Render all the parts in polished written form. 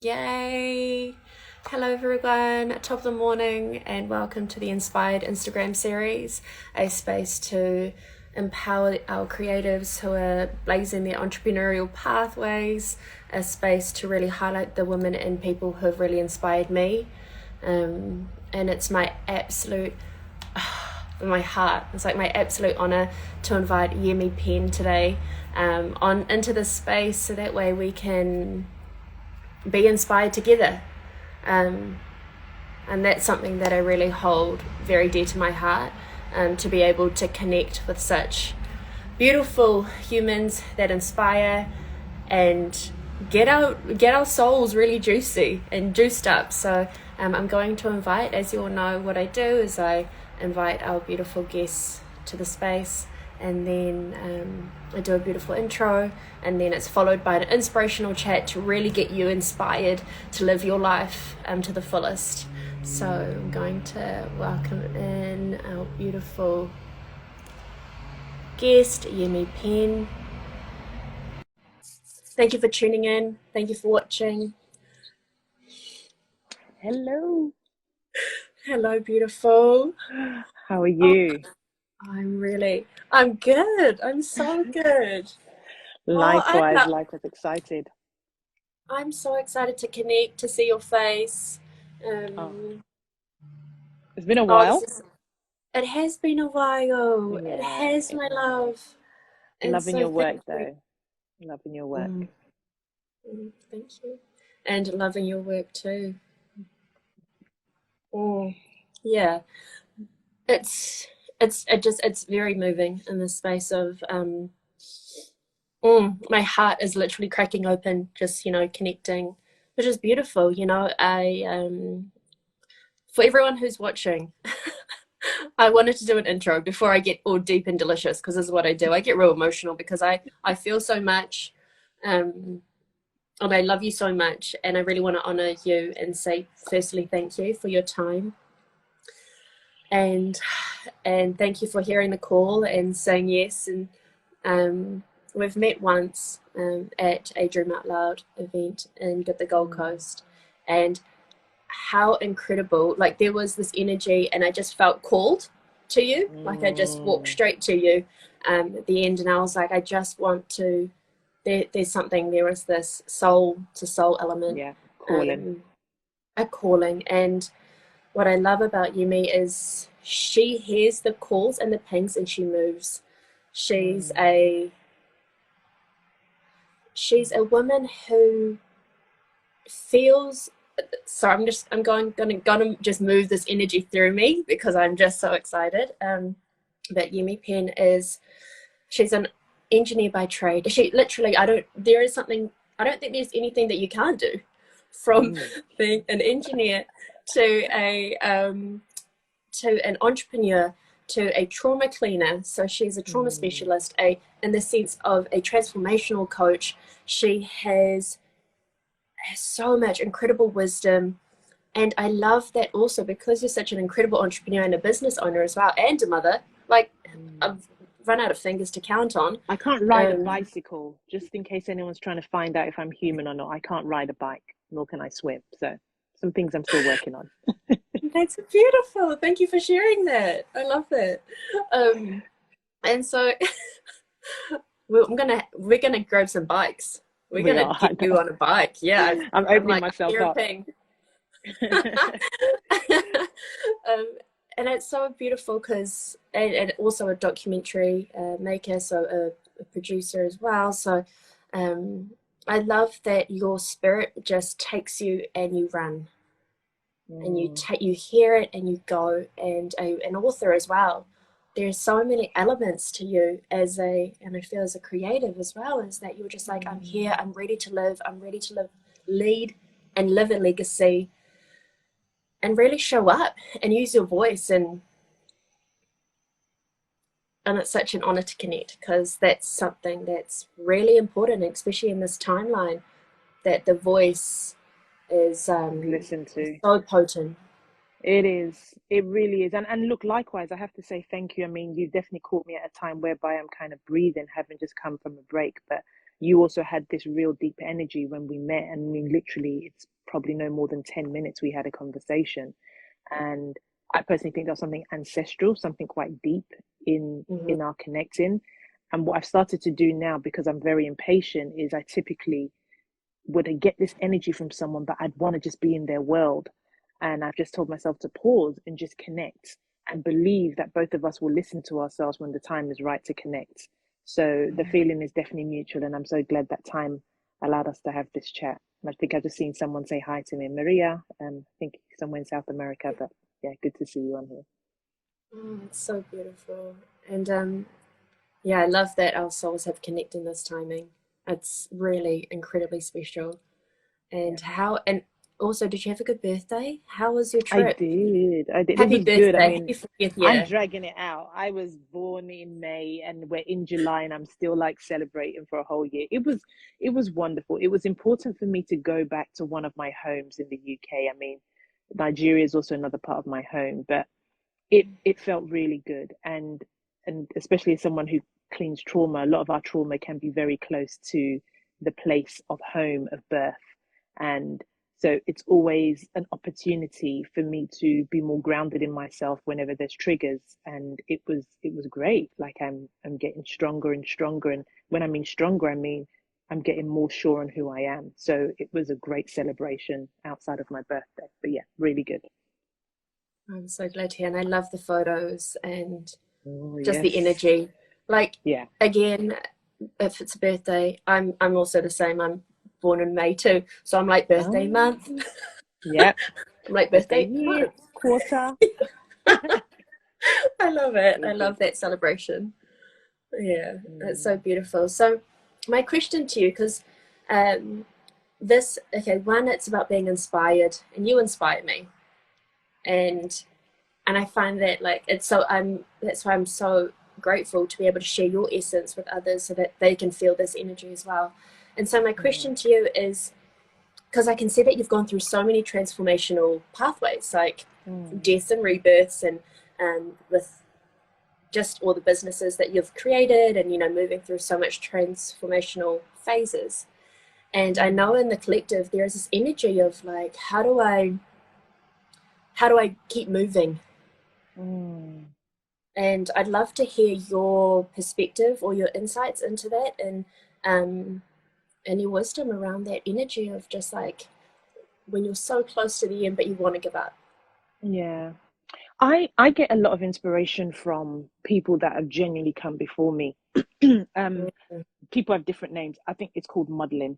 Yay! Hello, everyone. Top of the morning, and welcome to the Inspired Instagram series, a space to empower our creatives who are blazing their entrepreneurial pathways, a space to really highlight the women and people who have really inspired me. And it's my absolute, my heart, it's like my absolute honor to invite Yemi Penn today on into this space so that way we can be inspired together. Um, and that's something that I really hold very dear to my heart, to be able to connect with such beautiful humans that inspire and get our souls really juicy and juiced up. So I'm going to invite, as you all know, what I do is I invite our beautiful guests to the space, and then I do a beautiful intro, and then it's followed by an inspirational chat to really get you inspired to live your life to the fullest. So I'm going to welcome in our beautiful guest, Yemi Penn. Thank you for tuning in. Thank you for watching. Hello. Hello, beautiful. How are you? I'm good. I'm so good. Likewise, excited. I'm so excited to connect, to see your face. Oh, Um, it's been a oh, this while. is, it has been a while. It Yeah, has, it my has. love. And Loving so your thank work you. though. Loving your work. Mm, thank you. And loving your work too. Mm, yeah. It's it's very moving in the space of my heart is literally cracking open, just connecting, which is beautiful. I for everyone who's watching, I wanted to do an intro before I get all deep and delicious, because this is what I do. I get real emotional because I feel so much, um, and I love you so much, and I really want to honor you and say firstly thank you for your time, and thank you for hearing the call and saying yes. And we've met once at a Dream Out Loud event in the Gold Coast, and how incredible, like there was this energy and I just felt called to you, like I just walked Mm, straight to you at the end, and I was like, I just want to, there's something, there is this soul to soul element, yeah, calling. um, a calling. And what I love about Yumi is she hears the calls and the pings and she moves. she's Mm, a she's a woman who feels, so I'm gonna just move this energy through me because I'm just so excited. That Yemi Penn is, she's an engineer by trade. She literally, I don't think there's anything that you can't do, from mm, being an engineer to an entrepreneur to a trauma cleaner. So she's a trauma mm, specialist, in the sense of a transformational coach. She has so much incredible wisdom. And I love that also, because you're such an incredible entrepreneur and a business owner as well, and a mother. Like, mm. I've run out of fingers to count on. I can't ride a Um, bicycle, just in case anyone's trying to find out if I'm human or not. I can't ride a bike, nor can I swim. So some things I'm still working on. that's beautiful. Thank you for sharing that. I love that. Um, and so we're gonna grab some bikes. We're We gonna are, I get you know. on a bike. Yeah, I'm I'm opening like, myself I'm up. ping. And it's so beautiful because, and also a documentary maker, so a producer as well. So um, I love that your spirit just takes you and you run, and Mm, you hear it and you go. And an author as well. There's so many elements to you and I feel as a creative as well, is that you're just like, I'm here, mm. I'm ready to live, lead, and live a legacy, and really show up and use your voice. And it's such an honor to connect, because that's something that's really important, especially in this timeline, that the voice is Listen to. so potent. It is. It really is. And look, likewise, I have to say thank you. I mean, you definitely caught me at a time whereby I'm kind of breathing, having just come from a break. But you also had this real deep energy when we met. And I mean, literally, it's probably no more than 10 minutes we had a conversation. And I personally think that's something ancestral, something quite deep Mhm. in our connecting. And what I've started to do now, because I'm very impatient, is I typically would get this energy from someone, but I'd want to just be in their world. And I've just told myself to pause and just connect and believe that both of us will listen to ourselves when the time is right to connect. So the feeling is definitely mutual. And I'm so glad that time allowed us to have this chat. And I think I've just seen someone say hi to me, Maria. I think somewhere in South America, but yeah, good to see you on here. Oh, it's so beautiful. And yeah, I love that our souls have connected in this timing. It's really incredibly special. Yeah. And also, did you have a good birthday? How was your I trip? did. I did. It Happy was good. I birthday. mean, Happy 40th I'm year. dragging it out. I was born in May and we're in July and I'm still like celebrating for a whole year. It was wonderful. It was important for me to go back to one of my homes in the UK. I mean, Nigeria is also another part of my home, but it felt really good. And especially as someone who cleans trauma, a lot of our trauma can be very close to the place of home of birth. And so it's always an opportunity for me to be more grounded in myself whenever there's triggers. And it was great. Like I'm getting stronger and stronger. And when I mean stronger, I mean I'm getting more sure on who I am. So it was a great celebration outside of my birthday. But yeah, really good. I'm so glad to hear. And I love the photos and Oh just the yes. energy. Like, Yeah. again, if it's a birthday, I'm also the same. I'm born in May too. So I'm like birthday month. Um, yep. I'm like Birthday birthday year, month. quarter. I love it. All I good. love that celebration. Yeah, it's so Mm, beautiful. So, my question to you, because um, okay, one, it's about being inspired, and you inspired me, and I find that like it's so that's why I'm so grateful to be able to share your essence with others so that they can feel this energy as well. And so, my mm, question to you is, because I can see that you've gone through so many transformational pathways, like mm, deaths and rebirths, and with just all the businesses that you've created and moving through so much transformational phases. And I know mm, in the collective there is this energy of like, how do I keep moving? mm. And I'd love to hear your perspective or your insights into that, um and your wisdom around that energy of just like when you're so close to the end but you want to give up. Yeah. I get a lot of inspiration from people that have genuinely come before me. um, Mm. People have different names. I think it's called modeling.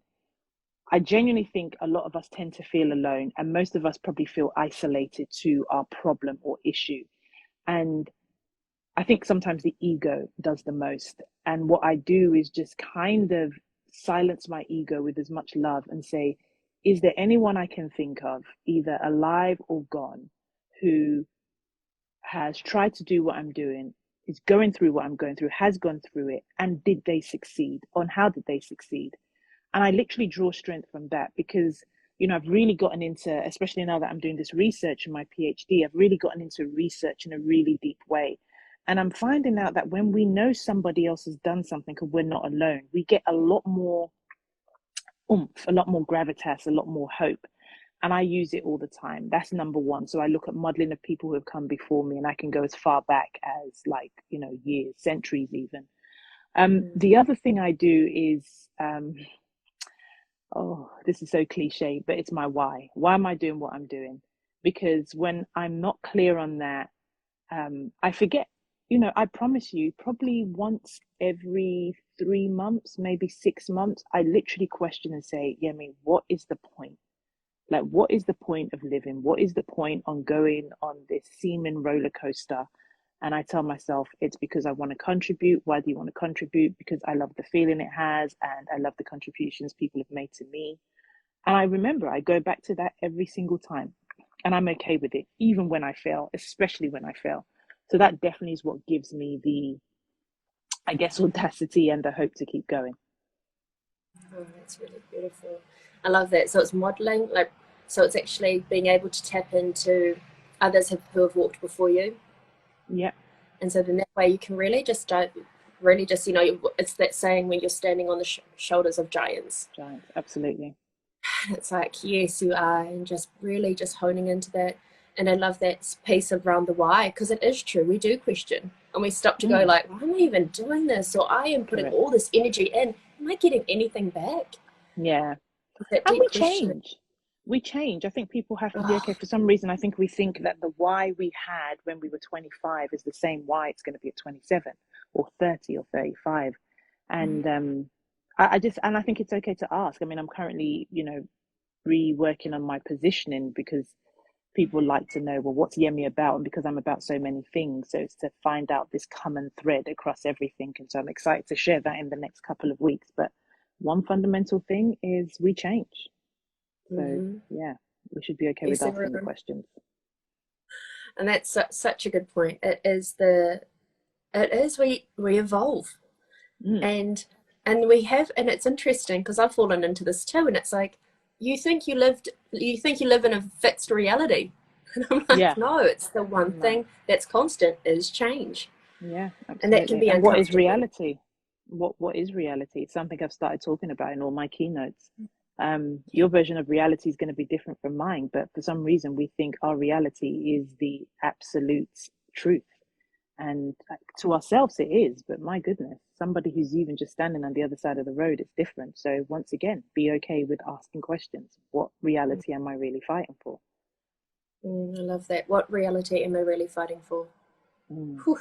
I genuinely think a lot of us tend to feel alone, and most of us probably feel isolated to our problem or issue. And I think sometimes the ego does the most. And what I do is just kind of silence my ego with as much love and say, is there anyone I can think of, either alive or gone, who has tried to do what I'm doing, is going through what I'm going through, has gone through it, and did they succeed? On how did they succeed? And I literally draw strength from that because, I've really gotten into, especially now that I'm doing this research in my PhD, I've really gotten into research in a really deep way. And I'm finding out that when we know somebody else has done something and we're not alone, we get a lot more oomph, a lot more gravitas, a lot more hope. And I use it all the time. That's number one. So I look at modeling of people who have come before me, and I can go as far back as like, years, centuries even. Mm. The other thing I do is, oh, this is so cliche, but it's my why. Why am I doing what I'm doing? Because when I'm not clear on that, I forget. I promise you, probably once every 3 months, maybe 6 months, I literally question and say, Yemi, what is the point? Like, what is the point of living? What is the point on going on this seeming roller coaster? And I tell myself, it's because I want to contribute. Why do you want to contribute? Because I love the feeling it has, and I love the contributions people have made to me. And I remember I go back to that every single time. And I'm okay with it, even when I fail, especially when I fail. So that definitely is what gives me the, I guess, audacity and the hope to keep going. Oh, that's really beautiful. I love that. So it's modeling, like, so it's actually being able to tap into others who have walked before you. Yeah. And so then that way you can really just really just, it's that saying when you're standing on the shoulders of giants. Giants, absolutely. It's like, yes, you are, and just really just honing into that. And I love that piece around the why, because it is true. We do question and we stop to go Mm, like, why am I even doing this? Or I am putting correct. all this energy in. Am I getting anything back? Yeah. It's that And deep question. we change. I think people have to be Oh, okay. For some reason, I think we think that the why we had when we were 25 is the same why it's going to be at 27 or 30 or 35. And I think it's okay to ask. I mean, I'm currently, reworking on my positioning because people like to know, well, what's Yemi about? And because I'm about so many things. So it's to find out this common thread across everything. And so I'm excited to share that in the next couple of weeks. But one fundamental thing is we change. So mm-hmm. yeah, we should be okay with Yes, asking the everyone. questions. And that's such a good point. It is we evolve, Mm, and we have, and it's interesting because I've fallen into this too, and it's like you think you live in a fixed reality, and I'm like, yeah, no, it's the one no, thing that's constant is change, yeah, and that can absolutely. be And what is uncomfortable. reality? What is reality? It's something I've started talking about in all my keynotes. Your version of reality is going to be different from mine, but for some reason we think our reality is the absolute truth. And to ourselves it is, but my goodness, somebody who's even just standing on the other side of the road, it's different. So once again, be okay with asking questions. What reality am I really fighting for? I love that. What reality am I really fighting for? Mm. Whew.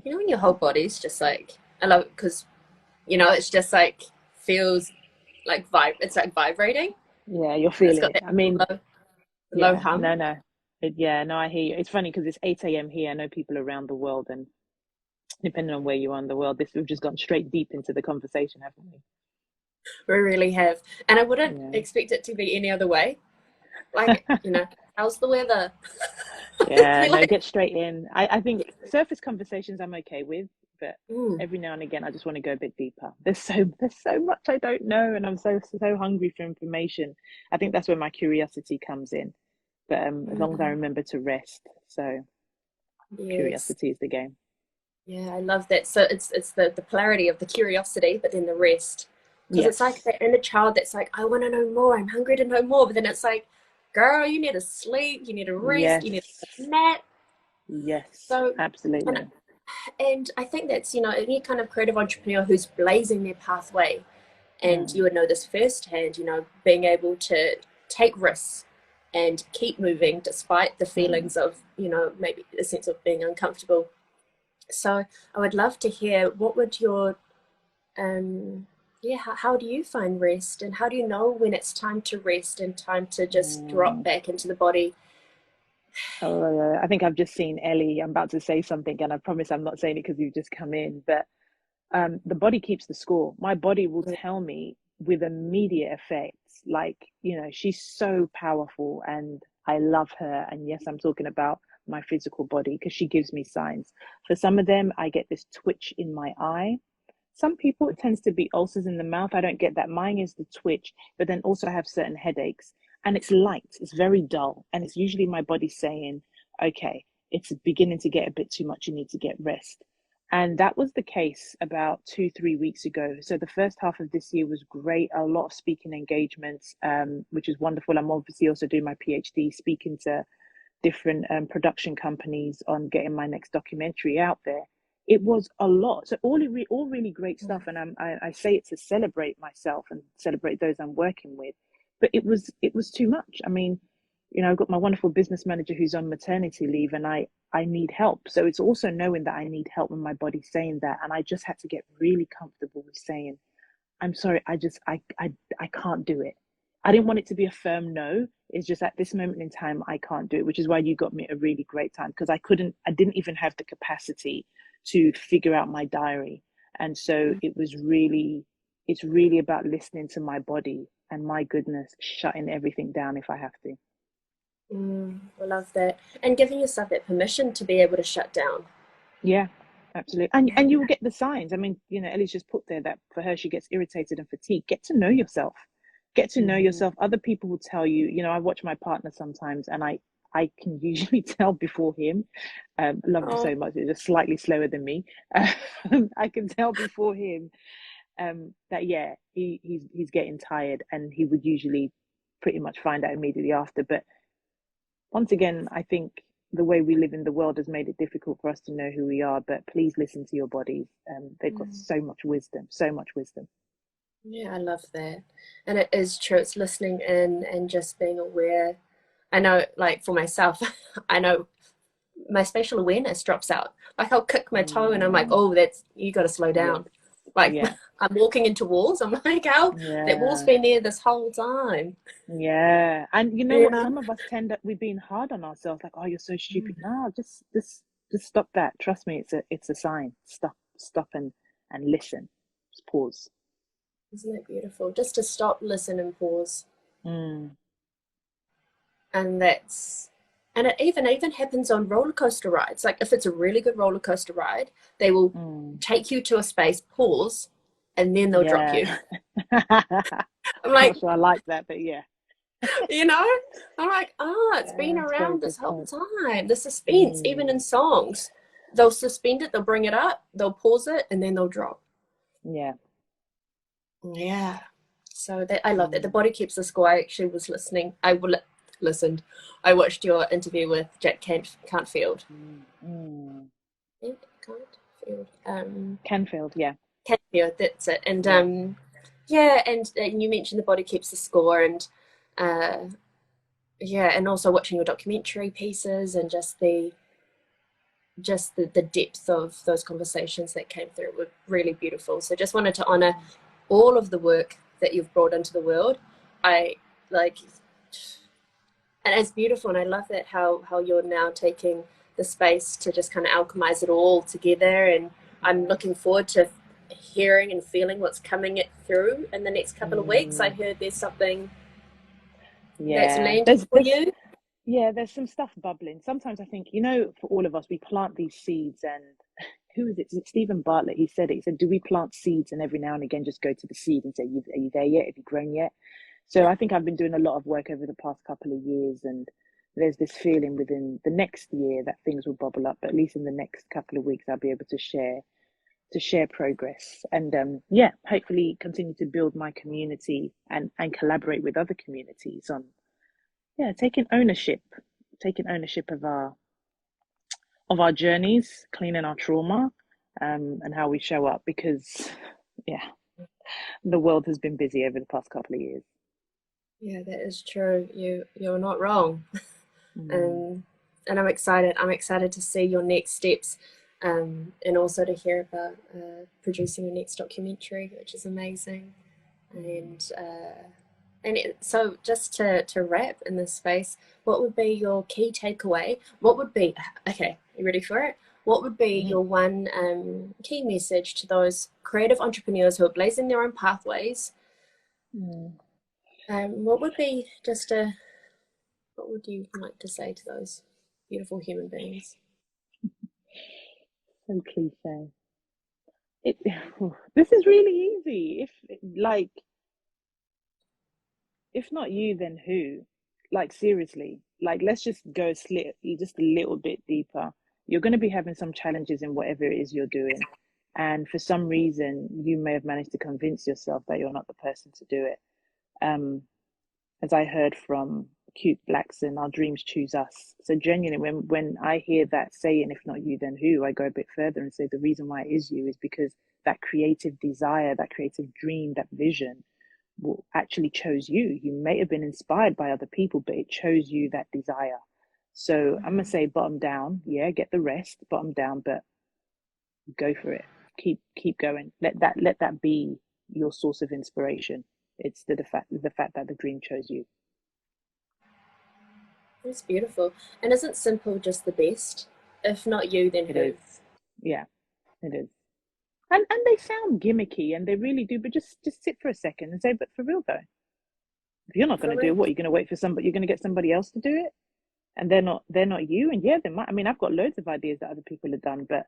When your whole body's just like, I love it because it's just like feels like it's like vibrating. Yeah, you're And it's feeling got it. that I mean, low yeah, hum. no, no. Yeah, no, I hear you. It's funny because it's 8 a.m. here. I know people around the world, and depending on where you are in the world, this we've just gone straight deep into the conversation, haven't We really have. And I we? wouldn't Yeah. expect it to be any other way. Like, how's the weather? Yeah, Be no, like, get straight in. I think surface conversations I'm okay with, but mm, every now and again I just want to go a bit deeper. There's so much I don't know, and I'm so hungry for information. I think that's where my curiosity comes in. But as long as I mm, remember to rest, so yes. curiosity is the game. Yeah, I love that. So it's the polarity of the curiosity, but then the rest. Because it's like Yes, that inner child that's like, I want to know more. I'm hungry to know more. But then it's like, girl, you need to sleep. You need to rest. You need yes, to nap. yes, So, and absolutely. and I think that's any kind of creative entrepreneur who's blazing their pathway, and you Mm, would know this firsthand, being able to take risks and keep moving despite the mm. feelings of, maybe a sense of being uncomfortable. So I would love to hear what would your, yeah, how do you find rest, and how do you know when it's time to rest and time to just drop Mm. back into the body? Oh, I think I've just seen Ellie. I'm about to say something, and I promise I'm not saying it because you've just come in, but the body keeps the score. My body will tell me with immediate effects. Like, she's so powerful and I love her. And yes, I'm talking about my physical body because she gives me signs. For some of them, I get this twitch in my eye. Some people, it tends to be ulcers in the mouth. I don't get that. Mine is the twitch, but then also I have certain headaches. And it's light, it's very dull. And it's usually my body saying, okay, it's beginning to get a bit too much. You need to get rest. And that was the case about 2, 3 weeks ago. So the first half of this year was great. A lot of speaking engagements, which is wonderful. I'm obviously also doing my PhD, speaking to different production companies on getting my next documentary out there. It was a lot. So all really great stuff, and I say it to celebrate myself and celebrate those I'm working with. But it was too much. I mean, I've got my wonderful business manager who's on maternity leave, and I need help. So it's also knowing that I need help when my body's saying that, and I just had to get really comfortable with saying, I'm sorry, I can't do it. I didn't want it to be a firm no. It's just at this moment in time I can't do it, which is why you got me a really great time because I didn't even have the capacity to figure out my diary. And so it's really about listening to my body and my goodness, shutting everything down if I have to. I love that. And giving yourself that permission to be able to shut down. Yeah, absolutely. And you will Yeah. get the signs. I mean, Ellie's just put there that for her she gets irritated and fatigued. Get to know yourself. Get to know Mhm. yourself. Other people will tell you, I watch my partner sometimes and I I can usually tell before him. I love him Oh, so much. He's just slightly slower than me. I can tell before him that yeah, he's getting tired, and he would usually pretty much find out immediately after. But once again, I think the way we live in the world has made it difficult for us to know who we are. But please listen to your bodies. They've got mm. so much wisdom, so much wisdom. Yeah, I love that. And it is true. It's listening in and just being aware. I know, like for myself, I know my spatial awareness drops out. Like I'll kick my toe and I'm like, Mm, oh, that's you got to slow yes, down. Like yeah, I'm walking into walls. I'm like, how that wall's yeah. been there this whole time. Yeah, and you know You what? know? Some of us tend that we've been hard on ourselves, like, "Oh, you're so stupid." Mm. No, just stop that. Trust me, it's a sign. Stop and listen. Just pause. Isn't that beautiful? Just to stop, listen, and pause. Mm, And that's and it even happens on roller coaster rides. Like if it's a really good roller coaster ride, they will mm, take you to a space, pause, and then they'll drop you. yeah. I'm Not like, sure I like that, but yeah, you know, I'm like, oh, it's been yeah, it's a very around good this whole point. time. The suspense, even in Mm, songs, they'll suspend it, they'll bring it up, they'll pause it, and then they'll drop. yeah. Yeah. So that I love that. The Mm, body keeps the score. I actually was listening. Listened. I watched your interview with Jack Canfield. mm. Yeah, Canfield. Canfield, yeah, Canfield. That's it. And yeah. yeah, and you mentioned the body keeps the score, and uh, yeah, and also watching your documentary pieces and just the depth of those conversations that came through were really beautiful. So just wanted to honor all of the work that you've brought into the world. I like, and it's beautiful, and I love that how you're now taking the space to just kind of alchemize it all together. And I'm Yes. looking forward to hearing and feeling what's coming it through in the next couple of weeks. I Mm, heard there's something that's yeah. landing There's for there's you. Yeah, there's some stuff bubbling. Sometimes I think, for all of us, we plant these seeds, and who is it? Is it Stephen Bartlett? He said it. He said, "Do we plant seeds and every now and again just go to the seed and say, are you there yet? Have you grown yet?" So Yeah. I think I've been doing a lot of work over the past couple of years, and there's this feeling within the next year that things will bubble up. But at least in the next couple of weeks, I'll be able to share progress, and yeah, hopefully continue to build my community and collaborate with other communities on yeah, taking ownership of our journeys, cleaning our trauma, and how we show up. Because, yeah, the world has been busy over the past couple of years. Yeah, that is true. You're not wrong. Mm, Um, and I'm excited. I'm excited to see your next steps, and also to hear about producing your next documentary, which is amazing. mm. So just to wrap in this space, what would be your key takeaway? What would be okay? You ready for it? What would be Mhm. your one key message to those creative entrepreneurs who are blazing their own pathways? Mm. What would be just a what would you like to say to those beautiful human beings? So cliche. It, this is really easy. If not you, then who? Like, seriously, like, let's just go just a little bit deeper. You're going to be having some challenges in whatever it is you're doing. And for some reason, you may have managed to convince yourself that you're not the person to do it. Um, as I heard from Cute Blackson, our dreams choose us. So genuinely, when I hear that saying, if not you, then who, I go a bit further and say the reason why it is you is because that creative desire, that creative dream, that vision actually chose you. You may have been inspired by other people, but it chose you, that desire. So I'm gonna Mhm. say bottom down, yeah, get the rest, bottom down, but go for it. Keep going. Let that be your source of inspiration. It's the fact that the dream chose you. It's beautiful. And isn't simple just the best? If not you, then It who? is. Yeah, it is. And they sound gimmicky, and they really do, but just sit for a second and say, but for real though, if you're not For gonna do it, real. what, you're gonna wait for somebody, you're gonna get somebody else to do it? And they're not you. And yeah, they might. I mean, I've got loads of ideas that other people have done, but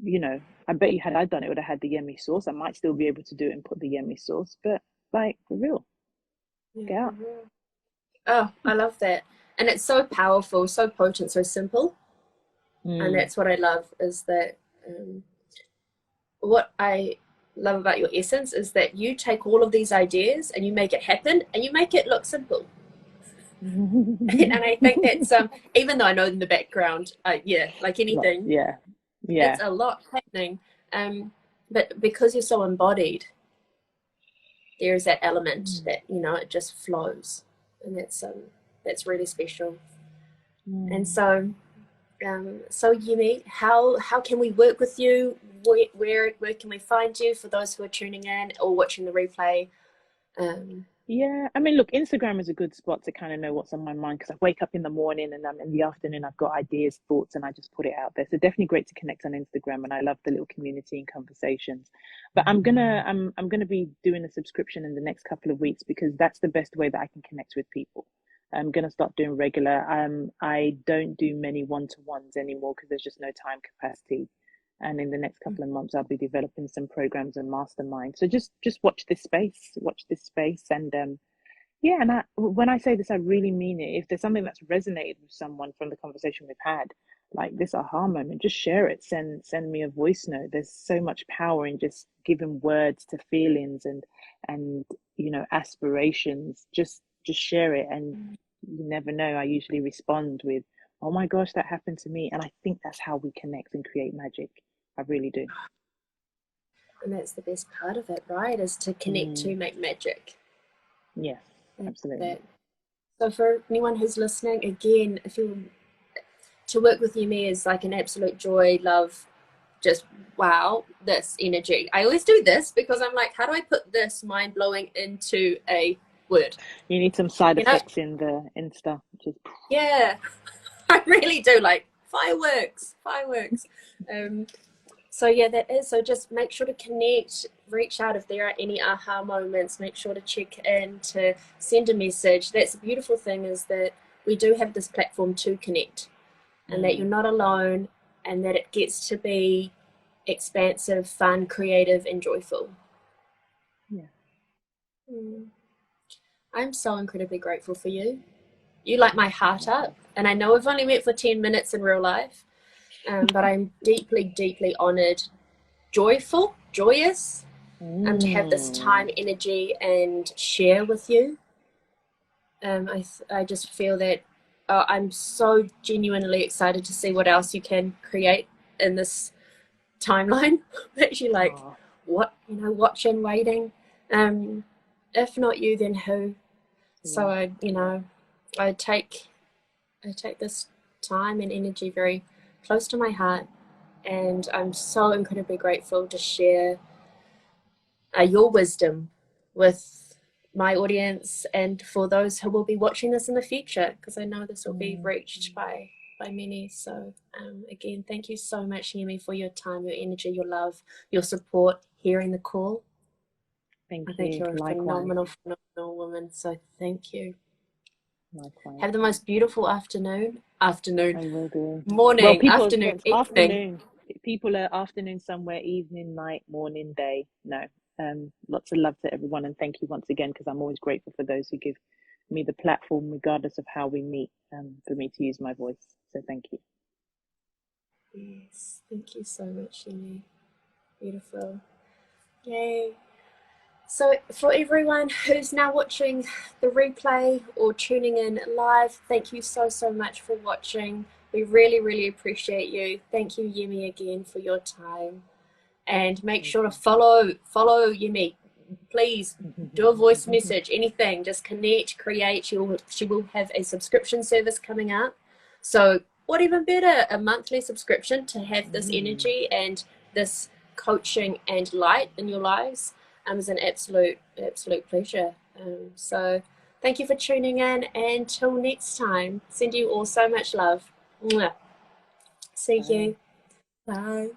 I bet you, had I done it, would have had the Yemi sauce. I might still be able to do it and put the Yemi sauce, but, like, for real, Yeah, get for out. real. Oh, I love that. And it's so powerful, so potent, so simple. And Mm. that's what I love is that what I love about your essence is that you take all of these ideas and you make it happen and you make it look simple. And I think that's even though I know in the background, yeah, like anything, Yeah, it's yeah. a lot happening. Um, but because you're so embodied, there is that element Mm. that it just flows, and that's really special. And Mm. so Yumi, how can we work with you? Where can we find you for those who are tuning in or watching the replay? Um, Yeah, I mean, look, Instagram is a good spot to kind of know what's on my mind because I wake up in the morning and in the afternoon I've got ideas, thoughts, and I just put it out there. So definitely great to connect on Instagram, and I love the little community and conversations. But I'm gonna be doing a subscription in the next couple of weeks because that's the best way that I can connect with people. I'm gonna start doing regular. I don't do many one-to-ones anymore because there's just no time capacity. And in the next couple of months, I'll be developing some programs and mastermind. So just watch this space, and yeah. And when I say this, I really mean it. If there's something that's resonated with someone from the conversation we've had, like this aha moment, just share it. Send me a voice note. There's so much power in just giving words to feelings and aspirations. Just share it, and you never know. I usually respond with, "Oh my gosh, that happened to me," and I think that's how we connect and create magic. I really do. and that's the best part of it, right? Is to connect Mm, to make magic. yes, That's absolutely. that. So for anyone who's listening, again, if you to work with Yumi is like an absolute joy, love, just wow, this energy. I always do this because I'm like, how do I put this mind blowing into a word? You need some side You know? effects in the Insta, which is Yeah, I really do like fireworks, fireworks. Um, so yeah, that is. So just make sure to connect, reach out if there are any aha moments. Make sure to check in, to send a message. That's the beautiful thing is that we do have this platform to connect, and that you're mm, not alone, and that it gets to be expansive, fun, creative, and joyful. yeah. Mm. I'm so incredibly grateful for you. You light my heart up, and I know we've only met for 10 minutes in real life, but I'm deeply, deeply honored, joyful, joyous, to have this time, Mm, energy, and share with you. I just feel that I'm so genuinely excited to see what else you can create in this timeline. Actually, like, oh, what, watching, waiting. Um, if not you, then who? So yeah. I take this time and energy very close to my heart, and I'm so incredibly grateful to share your wisdom with my audience and for those who will be watching this in the future, because I know this will be Mm, reached by many. So again, thank you so much, Yemi, for your time, your energy, your love, your support, hearing the call. thank I think you. you're a Likewise. phenomenal, phenomenal woman. So thank you. Likewise. Have the most beautiful afternoon, I will do. Well, morning, well, afternoon, it's evening. afternoon. People are afternoon somewhere, evening, night, morning, day. No. Lots of love to everyone, and thank you once again because I'm always grateful for those who give me the platform, regardless of how we meet, for me to use my voice. So thank you. Yes, thank you so much, Yemi. Beautiful. Yay. So, for everyone who's now watching the replay or tuning in live, thank you so, so much for watching. We really, really appreciate you. Thank you, Yemi, again for your time. And make Thank sure to you. follow Yemi. Please do a voice message, anything. Just connect, create. She will have a subscription service coming up. So, what even better, a monthly subscription to have this Mm, energy and this coaching and light in your lives is an absolute, absolute pleasure. So, thank you for tuning in. And until next time, send you all so much love. Mwah. See bye. you. Bye.